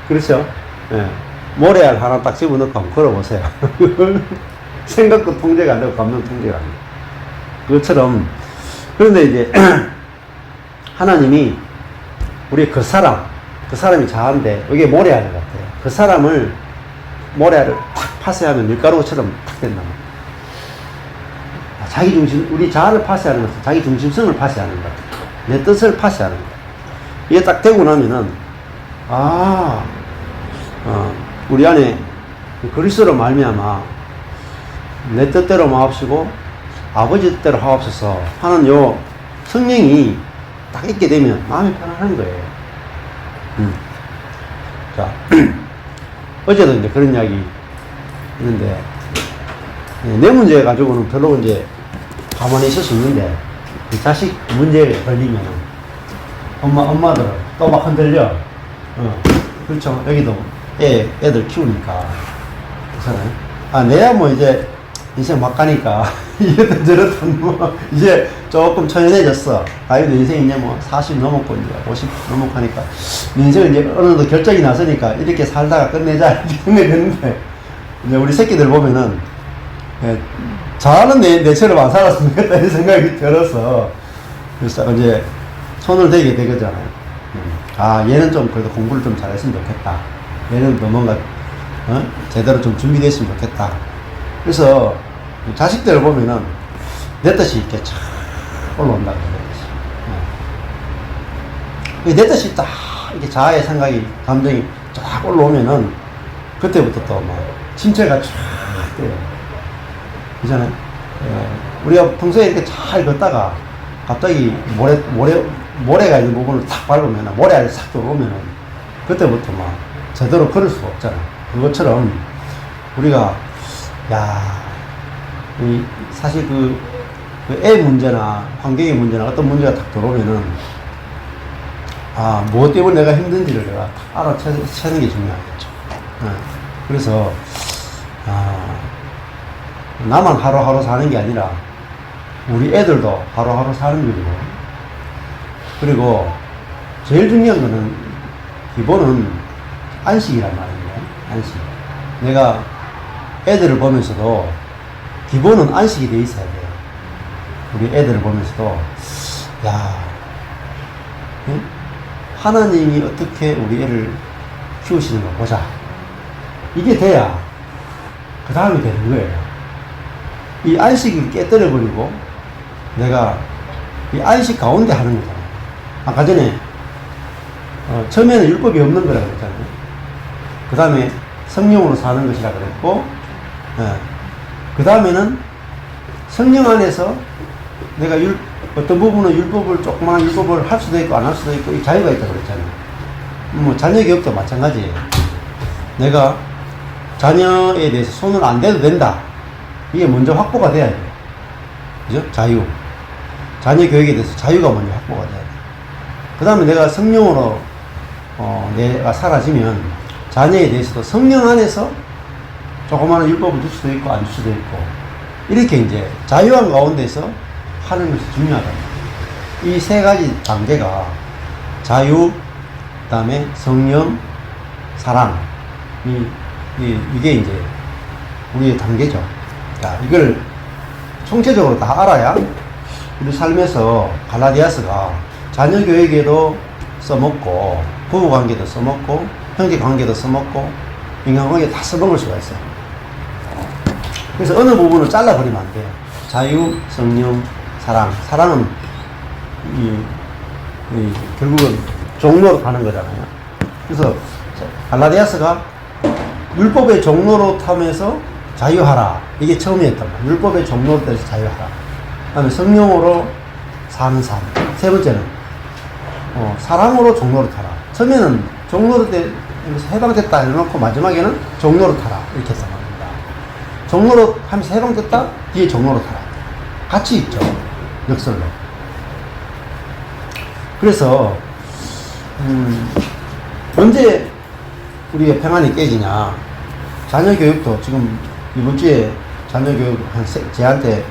그렇죠? 예. 모래알 하나 딱 집어넣고 한번 걸어보세요. 생각도 통제가 안 되고, 감정 통제가 안 돼요. 그것처럼, 그런데 이제, 하나님이, 우리 그 사람이 자아인데, 여기에 모래알 같아요. 그 사람을, 모래알을 탁 파쇄하면 밀가루처럼 탁 된단 말이에요. 우리 자아를 파쇄하는 것은 자기 중심성을 파쇄하는 것. 내 뜻을 파쇄하는 것. 이게 딱 되고 나면은, 우리 안에 그리스도로 말미암아 내 뜻대로 마옵시고 아버지 뜻대로 하옵소서 하는 요 성령이 딱 있게 되면 마음이 편안한 거예요. 자, 어제도 이제 그런 이야기 했는데, 내 문제 가지고는 별로 이제 가만히 있을 수 있는데, 자식 문제에 걸리면 엄마들 또 막 흔들려. 그렇죠. 여기도 애들 키우니까. 그렇잖아요. 내야 뭐 이제 인생 막 가니까, 이랬던 저랬던 뭐, 이제 조금 초연해졌어. 나이도 인생이 이제 뭐 40 넘었고, 이제 50 넘었고 하니까, 인생은 이제 어느 정도 결정이 났으니까, 이렇게 살다가 끝내자, 이렇게 끝내겠는데, 이제 우리 새끼들 보면은, 자는 내처럼 안 살았으면 좋겠다, 이런 생각이 들어서, 그래서 이제 손을 대게 되거잖아요. 얘는 좀 그래도 공부를 좀 잘했으면 좋겠다. 얘는 또 뭔가, 제대로 좀 준비됐으면 좋겠다. 그래서 자식들을 보면은 내 뜻이 이렇게 쫙 올라온다고 내 뜻이 딱 이렇게 자아의 생각이, 감정이 쫙 올라오면은 그때부터 또 막 침체가 쫙 돼요. 그잖아요. 우리가 평소에 이렇게 잘 걷다가 갑자기 모래가 있는 부분을 탁 밟으면, 모래 안에 싹 들어오면은, 그때부터 막 제대로 걸을 수가 없잖아. 그것처럼, 우리가, 사실 애 문제나 환경의 문제나 어떤 문제가 딱 들어오면은, 무엇 때문에 내가 힘든지를 내가 딱 알아채는 게 중요하겠죠. 그래서, 나만 하루하루 사는 게 아니라, 우리 애들도 하루하루 사는 거고, 그리고 제일 중요한 거는, 기본은 안식이란 말이에요. 안식. 내가 애들을 보면서도, 기본은 안식이 돼 있어야 돼요. 우리 애들을 보면서도, 하나님이 어떻게 우리 애를 키우시는 거 보자. 이게 돼야, 그 다음이 되는 거예요. 이 안식을 깨뜨려버리고, 내가 이 안식 가운데 하는 거잖아요. 아까 전에, 처음에는 율법이 없는 거라고 그랬잖아요. 그 다음에 성령으로 사는 것이라 그랬고, 그 다음에는 성령 안에서 내가 어떤 부분은 조그마한 율법을 할 수도 있고 안 할 수도 있고, 이 자유가 있다고 그랬잖아요. 뭐, 자녀 교육도 마찬가지예요. 내가 자녀에 대해서 손을 안 대도 된다. 이게 먼저 확보가 돼야 돼요. 그죠? 자유. 자녀 교육에 대해서 자유가 먼저 확보가 돼야 돼요. 그 다음에 내가 성령으로, 내가 사라지면 자녀에 대해서도 성령 안에서 조그마한 율법을 줄 수도 있고 안 줄 수도 있고, 이렇게 이제 자유한 가운데서 하는 것이 중요하다. 이 세 가지 단계가 자유, 그 다음에 성령, 사랑. 이게 이제 우리의 단계죠. 자, 이걸 총체적으로 다 알아야 우리 삶에서 갈라디아서가 자녀 교육에도 써먹고, 부부 관계도 써먹고, 형제 관계도 써먹고, 인간관계 다 써먹을 수가 있어요. 그래서 어느 부분을 잘라버리면 안 돼요. 자유, 성령, 사랑. 사랑은 결국은 종로로 가는 거잖아요. 그래서 갈라디아서가 율법의 종로로 타면서 자유하라. 이게 처음이었단 말이에요. 율법의 종로로 타면서 자유하라. 그 다음에 성령으로 사는 삶. 세 번째는 사랑으로 종로로 타라. 처음에는 종로로 해방됐다 해놓고 마지막에는 종로로 타라. 이렇게 했단 말입니다. 종로로 하면서 해방됐다, 뒤에 종로로 타라. 같이 있죠. 역설로. 그래서 언제 우리의 평안이 깨지냐. 자녀 교육도 지금 이번 주에 자녀 교육 쟤한테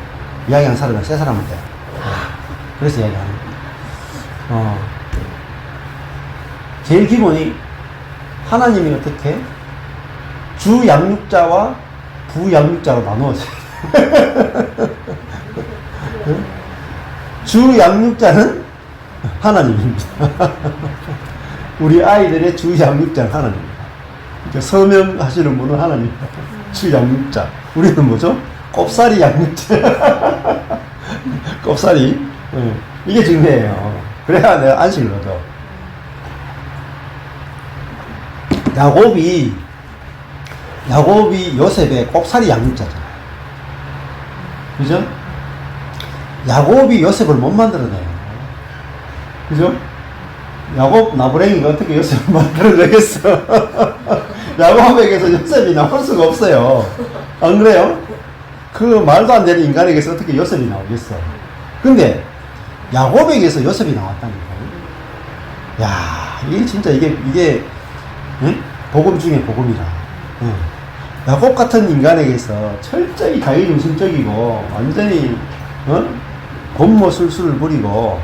이야기한 사람은 세 사람인데, 그래서 이야기하는 제일 기본이 하나님이 어떻게 주 양육자와 부양육자로 나누어져요. 주 양육자는 하나님입니다. 우리 아이들의 주 양육자는 하나님입니다. 그러니까 서명하시는 분은 하나님입니다. 주 양육자. 우리는 뭐죠? 꼽사리 양육자. 꼽사리. 이게 중요해요. 그래야 내가 안식을 얻어. 야곱이 요셉의 꼽사리 양육자잖아요. 그죠? 야곱이 요셉을 못 만들어내요. 그죠? 야곱 나부랭이가 어떻게 요셉을 만들어내겠어? 야곱에게서 요셉이 나올 수가 없어요. 안 그래요? 그 말도 안 되는 인간에게서 어떻게 요셉이 나오겠어? 근데 야곱에게서 요셉이 나왔다니까요. 야, 이게 진짜 이게 응? 복음 중에 복음이라. 응. 야곱 같은 인간에게서 철저히 자유중심적이고 완전히 곤모술수를 부리고,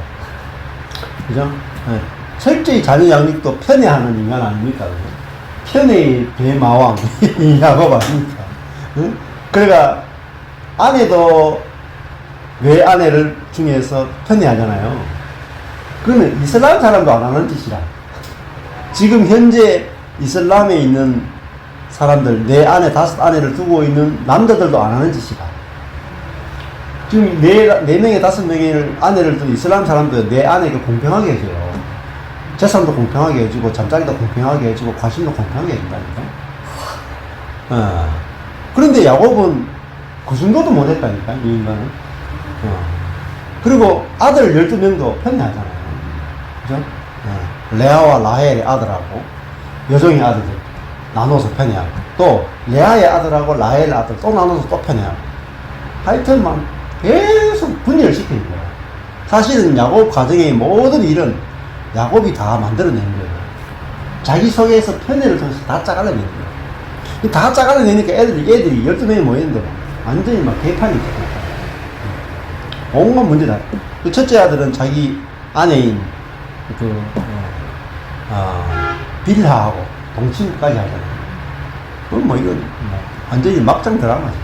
그죠? 네. 철저히 자녀 양육도 편애하는 인간 아닙니까? 편애의 대마왕 야곱 아닙니까? 응? 그러니까 아내도 외 아내를 중에서 편애하잖아요. 그거는 이슬람 사람도 안 하는 짓이라. 지금 현재 이슬람에 있는 사람들, 4아내, 5아내를 두고 있는 남자들도 안 하는 짓이다. 지금 4명에 5명의 아내를 둔 이슬람 사람들 4아내가 공평하게 해줘요. 재산도 공평하게 해주고, 잠자리도 공평하게 해주고, 관심도 공평하게 해준다니까. 그런데 야곱은 그 정도도 못했다니까, 이 인간은. 그리고 아들 12명도 편애하잖아요. 그죠? 레아와 라헬의 아들하고 여종의 아들들 나눠서 편애하고, 또 레아의 아들하고 라헬의 아들 또 나눠서 또 편애하고, 하여튼 막 계속 분열을 시키는 거예요. 사실은 야곱 가정의 모든 일은 야곱이 다 만들어낸 거예요. 자기 속에서 편애를 통해서 다 짜갈라낸 거예요. 다 짜갈라내니까 애들이 12명이 모였는데 완전히 막 개판이 있었어요. 온갖 문제다. 그 첫째 아들은 자기 아내인 빌하하고 동침까지 하잖아요. 그럼 뭐 이건 완전히 막장 드라마지.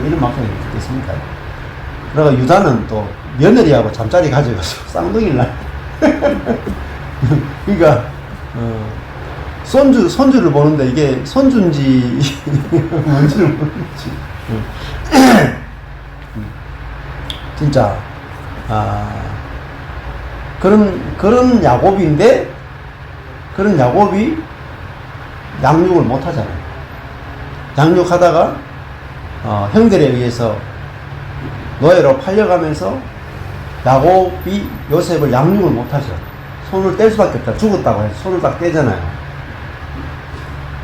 이런 막장이 있겠습니까? 그러니까 유다는 또 며느리하고 잠자리 가져가서 쌍둥이를 낳. 그러니까 손주를 보는데 이게 손주인지 뭔지를 모르겠지. 진짜 그런 야곱인데, 그런 야곱이 양육을 못 하잖아요. 양육하다가 형들에 의해서 노예로 팔려가면서 야곱이 요셉을 양육을 못 하죠. 손을 뗄 수밖에 없다. 죽었다고 해서 손을 딱 떼잖아요.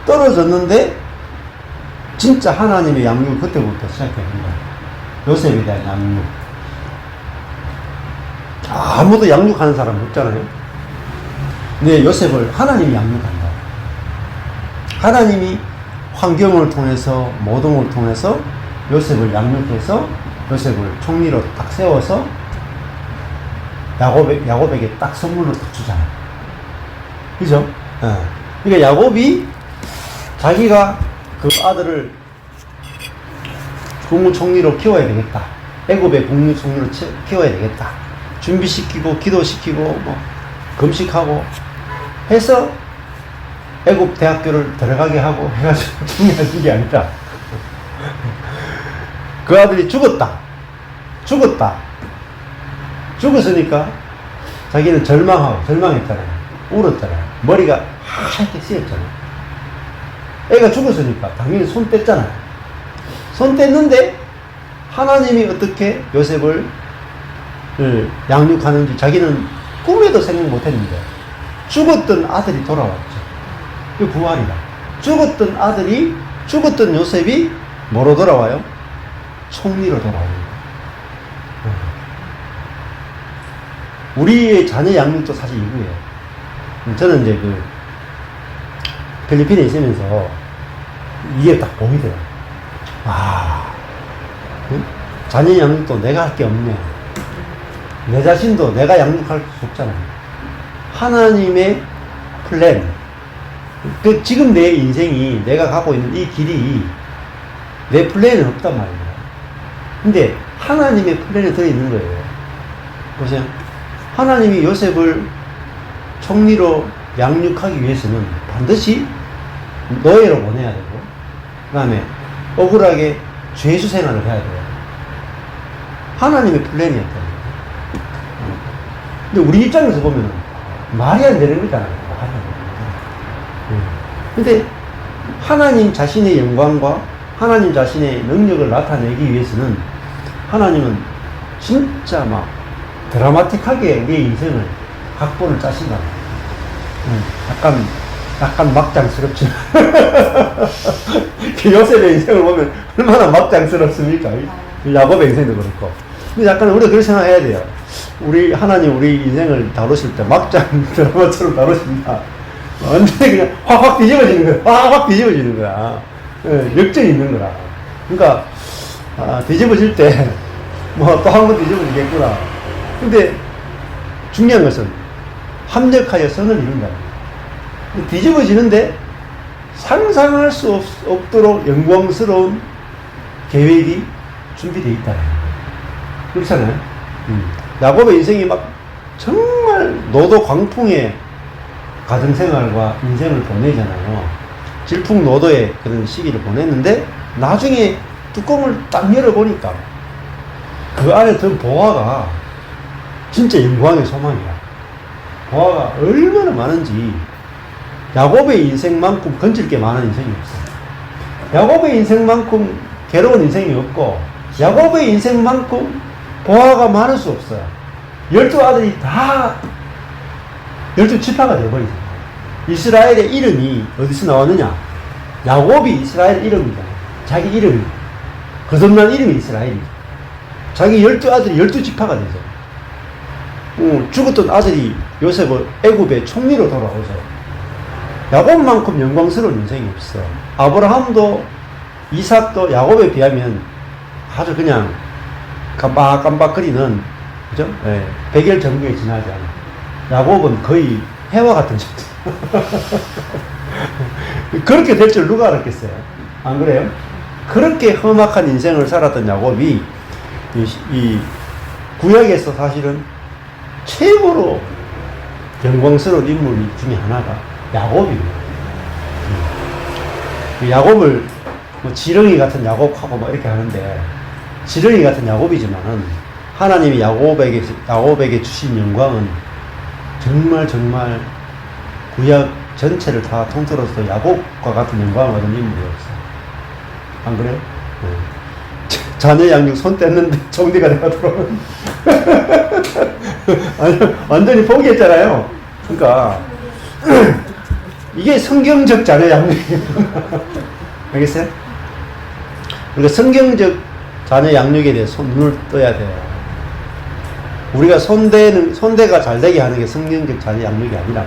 떨어졌는데 진짜 하나님의 양육을 그때부터 시작합니다. 요셉에 대한 양육. 아무도 양육하는 사람 없잖아요. 근데 요셉을 하나님이 양육한다. 하나님이 환경을 통해서, 모든 걸 통해서 요셉을 양육해서 요셉을 총리로 딱 세워서 야곱에게 딱 선물로 딱 주잖아요. 그죠? 그러니까 야곱이 자기가 그 아들을 국무총리로 키워야 되겠다. 애굽의 국무총리로 키워야 되겠다. 준비시키고 기도시키고 뭐 금식하고 해서 애굽 대학교를 들어가게 하고 해가지고 중요한 게 아니라 그 아들이 죽었으니까 자기는 절망했잖아요. 울었잖아요. 머리가 하얗게 씌었잖아요. 애가 죽었으니까 당연히 손 뗐잖아요. 손 뗐는데 하나님이 어떻게 요셉을 양육하는지 자기는 꿈에도 생각 못했는데 죽었던 아들이 돌아왔죠. 그 부활이다. 죽었던 요셉이 뭐로 돌아와요? 총리로 돌아와요. 우리의 자녀 양육도 사실 이거예요. 저는 이제 필리핀에 있으면서 이게 딱 보이더라고요. 자녀 양육도 내가 할 게 없네. 내 자신도 내가 양육할 수 없잖아요. 하나님의 플랜. 지금 내 인생이, 내가 가고 있는 이 길이 내 플랜은 없단 말이에요. 근데 하나님의 플랜에 들어있는 거예요. 보세요. 하나님이 요셉을 총리로 양육하기 위해서는 반드시 노예로 보내야 되고, 그 다음에 억울하게 죄수 생활을 해야 돼요. 하나님의 플랜이었다. 근데 우리 입장에서 보면 말이 안 되는 거잖아요. 근데 하나님 자신의 영광과 하나님 자신의 능력을 나타내기 위해서는 하나님은 진짜 막 드라마틱하게 우리의 인생을 각본을 짜신다. 약간 막장스럽지만 요셉의 인생을 보면 얼마나 막장스럽습니까? 야곱의 인생도 그렇고. 근데 약간 우리가 그렇게 생각해야 돼요. 하나님 우리 인생을 다루실 때 막장 드라마처럼 다루신다. 완전히 그냥 확 뒤집어지는 거야. 확 뒤집어지는 거야. 역전이 있는 거라. 그러니까 뒤집어질 때 뭐 또 한 번 뒤집어지겠구나. 근데 중요한 것은 합력하여 선을 이룬다. 뒤집어지는데 상상할 수 없도록 영광스러운 계획이 준비되어 있다. 그렇잖아요. 야곱의 인생이 막 정말 노도 광풍의 가정생활과 인생을 보내잖아요. 질풍노도의 그런 시기를 보냈는데 나중에 뚜껑을 딱 열어보니까 그 안에 든 보화가 진짜 영광의 소망이야. 보화가 얼마나 많은지 야곱의 인생만큼 건질 게 많은 인생이 없어. 야곱의 인생만큼 괴로운 인생이 없고 야곱의 인생만큼 보아가 많을 수 없어요. 12아들이 다 12지파가 되어버리죠. 이스라엘의 이름이 어디서 나왔느냐? 야곱이 이스라엘 이름이잖아요. 자기 이름이. 거듭난 이름이 이스라엘이죠. 자기 12아들이 12지파가 되죠. 죽었던 아들이 요셉은 애굽의 총리로 돌아오죠. 야곱만큼 영광스러운 인생이 없어. 아브라함도 이삭도 야곱에 비하면 아주 그냥 깜박깜박거리는, 그죠? 네, 백열전국에 지나지 않아. 야곱은 거의 해와 같은 존재. 그렇게 될 줄 누가 알았겠어요? 안 그래요? 그렇게 험악한 인생을 살았던 야곱이 이 구약에서 사실은 최고로 영광스러운 인물 중에 하나가 야곱입니다. 야곱을 뭐 지렁이 같은 야곱하고 뭐 이렇게 하는데, 지렁이 같은 야곱이지만은 하나님이 야곱에게 주신 영광은 정말 구약 전체를 다 통틀어서 야곱과 같은 영광을 얻은 인물이었어요. 안 그래요? 네. 자녀 양육 손 뗐는데 정리가 돼가지고 완전히 포기했잖아요. 그러니까 이게 성경적 자녀 양육이에요. 알겠어요? 그러니까 성경적 자녀 양육에 대해서 눈을 떠야 돼요. 우리가 손대가 잘 되게 하는 게 성경적 자녀 양육이 아니라,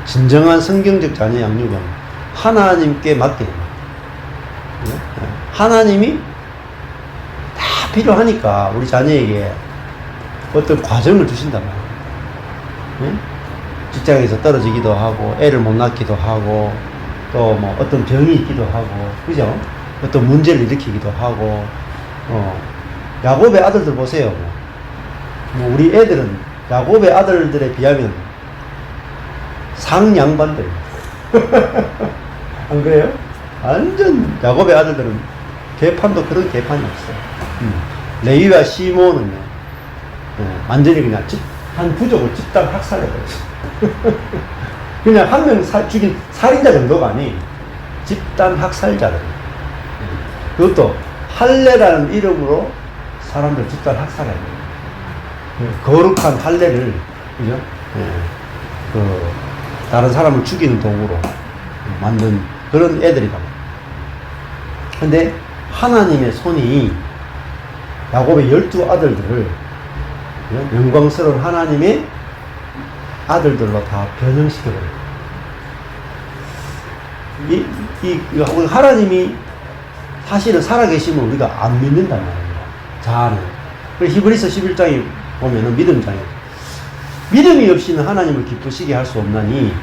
진정한 성경적 자녀 양육은 하나님께 맡기는 거예요. 하나님이 다 필요하니까 우리 자녀에게 어떤 과정을 주신단 말이에요. 직장에서 떨어지기도 하고, 애를 못 낳기도 하고, 또 뭐 어떤 병이 있기도 하고, 그죠? 어떤 문제를 일으키기도 하고, 야곱의 아들들 보세요. 뭐 우리 애들은 야곱의 아들들에 비하면 상양반들. 안 그래요? 완전 야곱의 아들들은 개판도 그런 개판이 없어요. 레위와 시몬은요, 완전히 그냥 한 부족을 집단 학살해버렸어요. 그냥 한 명 죽인 살인자 정도가 아니, 집단 학살자들. 그것도 할례라는 이름으로 사람들 집단 학살해요. 거룩한 할례를, 그죠? 다른 사람을 죽이는 도구로 만든 그런 애들이다. 근데 하나님의 손이 야곱의 12아들들을 영광스러운 하나님의 아들들로 다 변형시켜버려요. 하나님이 사실은 살아계시면 우리가 안 믿는단 말이에요. 자아는. 히브리서 11장에 보면은 믿음장에, 믿음이 없이는 하나님을 기쁘시게 할 수 없나니,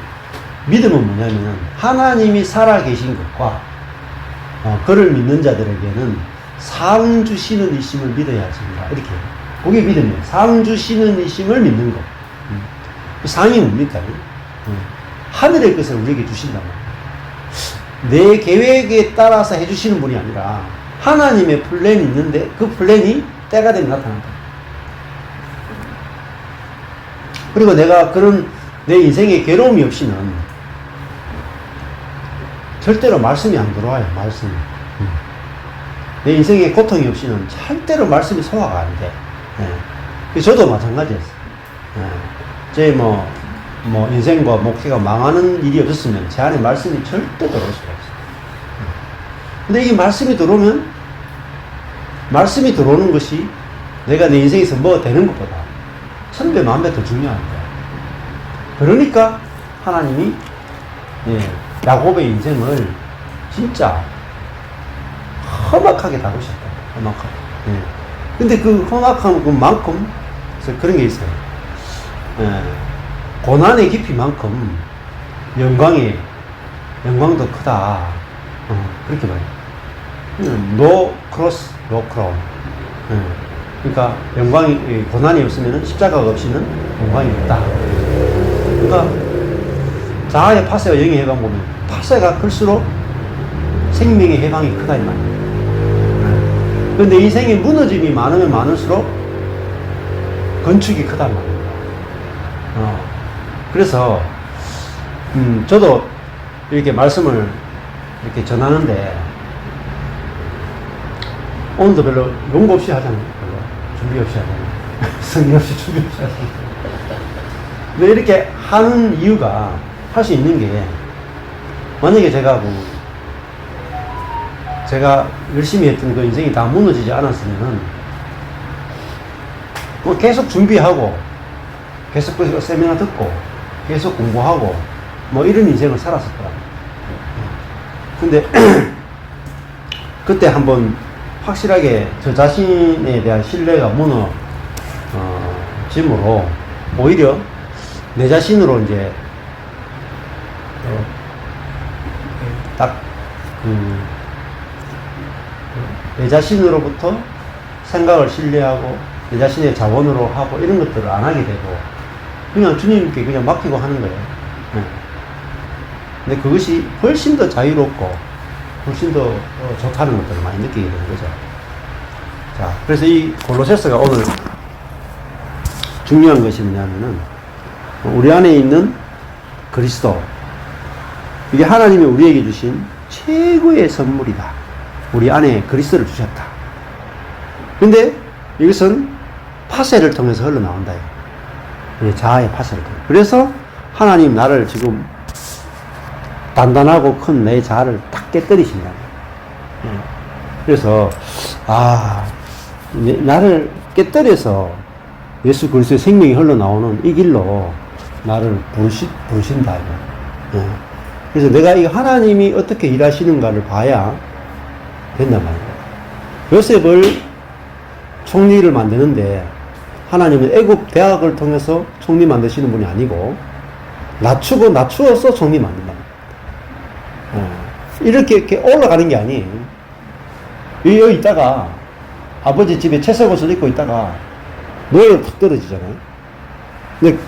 믿음은 뭐냐면은 하나님이 살아계신 것과 그를 믿는 자들에게는 상 주시는 이심을 믿어야 하십니다. 이렇게. 그게 믿음이에요. 상 주시는 이심을 믿는 것. 상이 뭡니까? 하늘의 것을 우리에게 주신단 말이에요. 내 계획에 따라서 해주시는 분이 아니라 하나님의 플랜이 있는데 그 플랜이 때가 되면 나타난다. 그리고 내가 그런 내 인생에 괴로움이 없이는 절대로 말씀이 안 들어와요. 말씀이. 내 인생에 고통이 없이는 절대로 말씀이 소화가 안 돼. 저도 마찬가지였어요. 제 인생과 목회가 망하는 일이 없었으면 제 안에 말씀이 절대 들어올 수가 없어요. 근데 이게 말씀이 들어오면, 말씀이 들어오는 것이 내가 내 인생에서 뭐 되는 것보다 천배 만배 더 중요한 거야. 그러니까 하나님이 야곱의 인생을 진짜 험악하게 다루셨다. 험악하게. 근데 그 험악한 그만큼 그런 게 있어요. 고난의 깊이만큼 영광도 크다. 그렇게 말해요. No cross, no crown. 그러니까 고난이 없으면 십자가가 없이는 영광이 없다. 그러니까 자아의 파세와 영의 해방 보면 파세가 클수록 생명의 해방이 크다 이 말이에요. 그런데 인생의 무너짐이 많으면 많을수록 건축이 크단 말입니다. 그래서 저도 이렇게 말씀을 이렇게 전하는데 오늘도 별로 용기 없이 하잖아요. 별로. 준비 없이 하잖아요. 성의 없이 준비 없이 하잖아요. 근데 이렇게 하는 이유가, 할 수 있는 게, 만약에 제가 열심히 했던 그 인생이 다 무너지지 않았으면은, 뭐 계속 준비하고, 계속 그 세미나 듣고, 계속 공부하고, 뭐 이런 인생을 살았을 거라. 근데, 그때 한번 확실하게 저 자신에 대한 신뢰가 무너짐으로, 오히려 내 자신으로 이제, 내 자신으로부터 생각을 신뢰하고, 내 자신의 자원으로 하고, 이런 것들을 안 하게 되고, 그냥 주님께 그냥 맡기고 하는 거예요. 근데 그것이 훨씬 더 자유롭고, 훨씬 더 좋다는 것들을 많이 느끼게 되는 거죠. 자, 그래서 이 골로새서가 오늘 중요한 것이 뭐냐면은, 우리 안에 있는 그리스도, 이게 하나님이 우리에게 주신 최고의 선물이다. 우리 안에 그리스도를 주셨다. 근데 이것은 파쇄를 통해서 흘러나온다. 자아의 파쇄를 통해. 그래서 하나님 나를 지금 단단하고 큰 내 자아를 딱 깨뜨리신다. 그래서 나를 깨뜨려서 예수 그리스도의 생명이 흘러나오는 이 길로 나를 부르신다. 그래서 내가 이 하나님이 어떻게 일하시는가를 봐야 된단 말이에요. 요셉을 총리를 만드는데 하나님은 애굽 대학을 통해서 총리 만드시는 분이 아니고 낮추어서 총리 만든다. 이렇게 올라가는 게 아니에요. 여기 있다가 아버지 집에 채색옷을 입고 있다가 노예로 탁 떨어지잖아요. 근데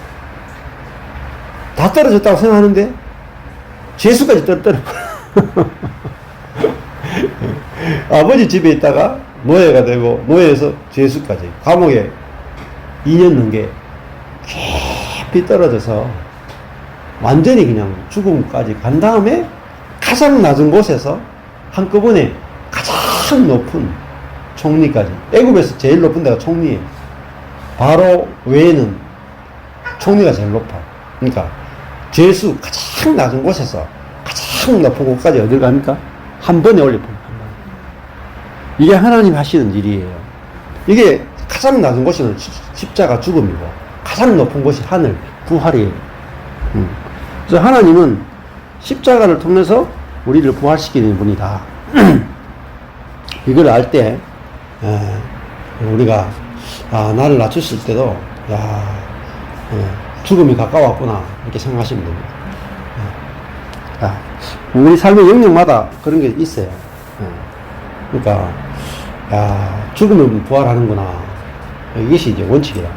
다 떨어졌다고 생각하는데 죄수까지 떨어져. 아버지 집에 있다가 노예가 되고 노예에서 죄수까지 감옥에 2년 넘게 깊이 떨어져서 완전히 그냥 죽음까지 간 다음에 가장 낮은 곳에서 한꺼번에 가장 높은 총리까지, 애굽에서 제일 높은 데가 총리예요. 바로 외에는 총리가 제일 높아. 그러니까 죄수 가장 낮은 곳에서 가장 높은 곳까지 어딜 갑니까? 한 번에 올려버립니다. 이게 하나님 하시는 일이에요. 이게 가장 낮은 곳은 십자가 죽음이고 가장 높은 곳이 하늘 부활이에요. 그래서 하나님은 십자가를 통해서 우리를 부활시키는 분이다. 이걸 알 때 우리가 나를 낮추실 때도 죽음이 가까웠구나 이렇게 생각하시면 됩니다. 우리 삶의 영역마다 그런 게 있어요. 그러니까 죽으면 부활하는구나, 이것이 이제 원칙이다.